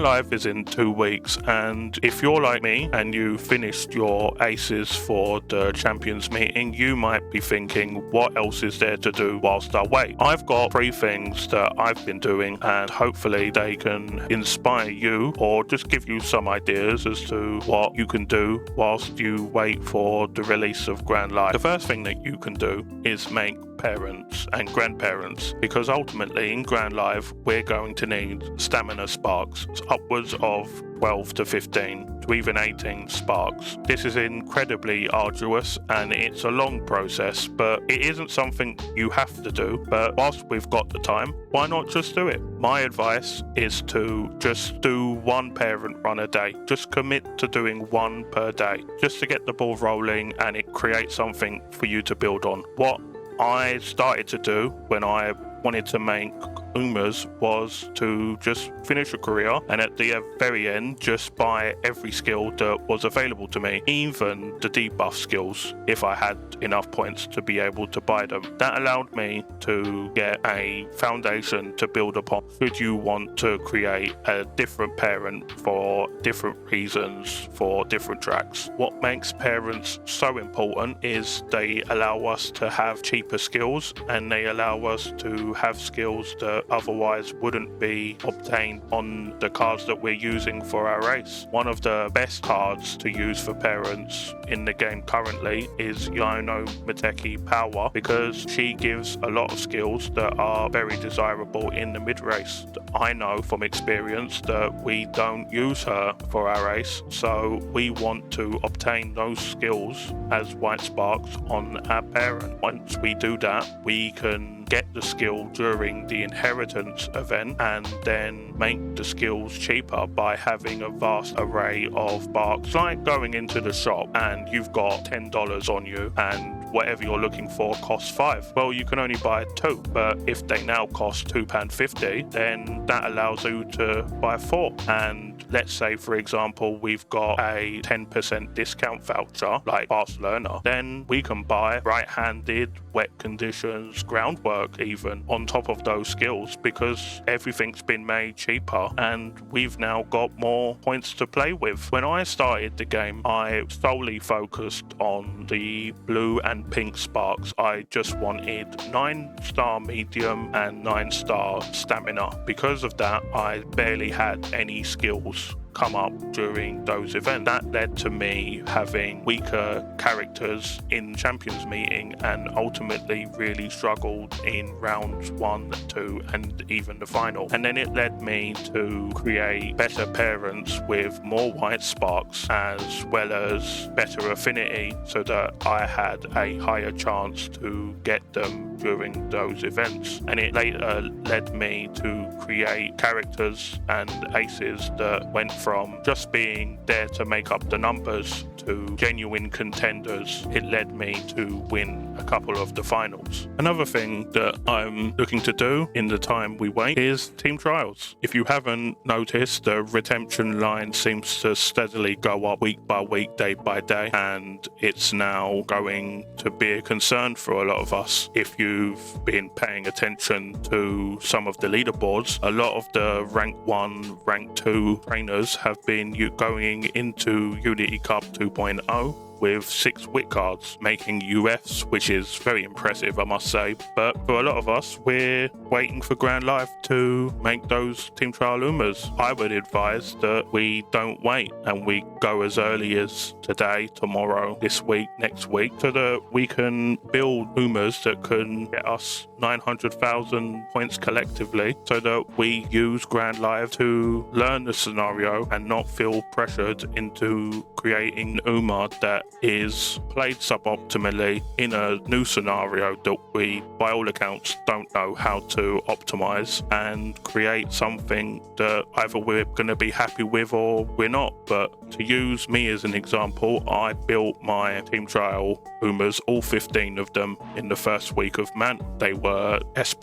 Live is in 2 weeks, and if you're like me and you finished your aces for the champions meeting, you might be thinking, what else is there to do whilst I wait? I've got 3 things that I've been doing, and hopefully they can inspire you or just give you some ideas as to what you can do whilst you wait for the release of Grand Live. The first thing that you can do is make parents and grandparents, because ultimately in Grand Live we're going to need stamina sparks, upwards of 12 to 15 to even 18 sparks. This is incredibly arduous and it's a long process, but it isn't something you have to do. But whilst we've got the time, why not just do it? My advice is to just do 1 parent run a day. Just commit to doing 1 per day, just to get the ball rolling, and it creates something for you to build on. What I started to do when I wanted to make Umas was to just finish a career and at the very end just buy every skill that was available to me, even the debuff skills, if I had enough points to be able to buy them. That allowed me to get a foundation to build upon should you want to create a different parent for different reasons for different tracks. What makes parents so important is they allow us to have cheaper skills, and they allow us to have skills that otherwise wouldn't be obtained on the cards that we're using for our race. One of the best cards to use for parents in the game currently is Umamusume Power, because she gives a lot of skills that are very desirable in the mid-race. I know from experience that we don't use her for our race, so we want to obtain those skills as white sparks on our parent. Once we do that, we can get the skill during the inheritance event and then make the skills cheaper by having a vast array of sparks. Like going into the shop and you've got $10 on you and whatever you're looking for costs 5. Well, you can only buy 2, but if they now cost £2.50, then that allows you to buy 4. And let's say, for example, we've got a 10% discount voucher, like Fast Learner, then we can buy right-handed, wet conditions, groundwork even, on top of those skills, because everything's been made cheaper and we've now got more points to play with. When I started the game, I solely focused on the blue and pink sparks. I just wanted 9-star medium and 9-star stamina. Because of that, I barely had any skills come up during those events. That led to me having weaker characters in Champions meeting and ultimately really struggled in rounds 1, 2 and even the final. And then it led me to create better parents with more white sparks as well as better affinity, so that I had a higher chance to get them during those events. And it later led me to create characters and aces that went from just being there to make up the numbers to genuine contenders. It led me to win a couple of the finals. Another thing that I'm looking to do in the time we wait is team trials. If you haven't noticed, the retention line seems to steadily go up week by week, day by day, and it's now going to be a concern for a lot of us. If you've been paying attention to some of the leaderboards, a lot of the rank 1, rank 2 trainers have been going into Unity Cup 2.0 with 6 wit cards, making UFs, which is very impressive, I must say. But for a lot of us, we're waiting for Grand Life to make those Team Trial Umas. I would advise that we don't wait and we go as early as today, tomorrow, this week, next week, so that we can build Umas that can get us 900,000 points collectively, so that we use Grand Live to learn the scenario and not feel pressured into creating an Uma that is played suboptimally in a new scenario that we, by all accounts, don't know how to optimize, and create something that either we're going to be happy with or we're not. But to use me as an example, I built my team trial Umas, all 15 of them, in the first week of Man. They were S+,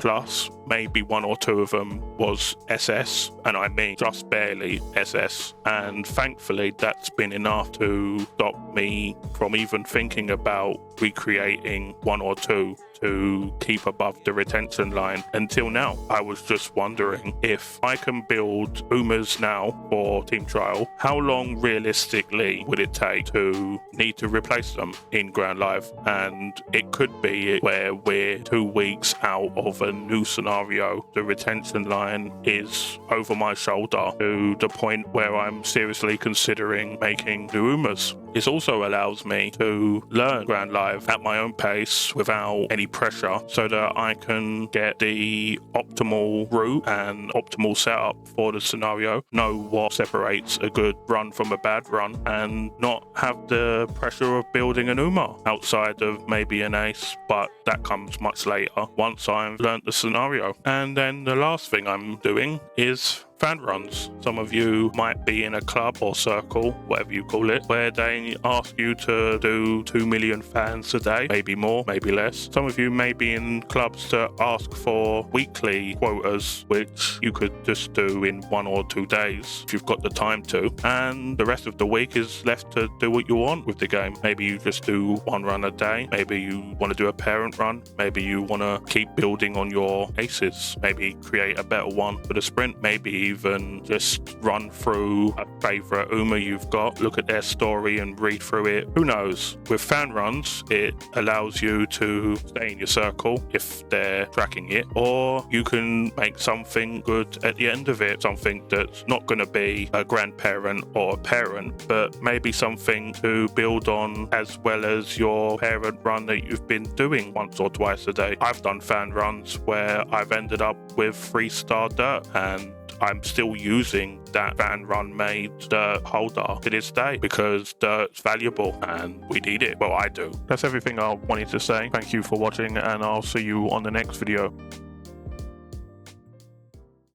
maybe 1 or 2 of them was SS, and I mean just barely SS. And thankfully that's been enough to stop me from even thinking about recreating one or two to keep above the retention line until now. I was just wondering, if I can build Umas now for team trial, how long realistically would it take to need to replace them in Grand Live? And it could be where we're 2 weeks out of a new scenario, the retention line is over my shoulder to the point where I'm seriously considering making new Umas. This also allows me to learn Grand Live at my own pace without any pressure, so that I can get the optimal route and optimal setup for the scenario, know what separates a good run from a bad run, and not have the pressure of building an Uma outside of maybe an ace, but that comes much later once I've learnt the scenario. And then the last thing I'm doing is fan runs. Some of you might be in a club or circle, whatever you call it, where they ask you to do 2 million fans a day, maybe more, maybe less. Some of you may be in clubs that ask for weekly quotas, which you could just do in 1 or 2 days if you've got the time to, and the rest of the week is left to do what you want with the game. Maybe you just do 1 run a day, maybe you want to do a parent run, maybe you want to keep building on your aces, maybe create a better one for the sprint, maybe even just run through a favorite Uma you've got, look at their story and read through it. Who knows? With fan runs, it allows you to stay in your circle if they're tracking it, or you can make something good at the end of it, something that's not going to be a grandparent or a parent, but maybe something to build on as well as your parent run that you've been doing once or twice a day. I've done fan runs where I've ended up with 3-star dirt, and I'm still using that fan run made dirt holder to this day because dirt's valuable and we need it. Well, I do. That's everything I wanted to say. Thank you for watching, and I'll see you on the next video.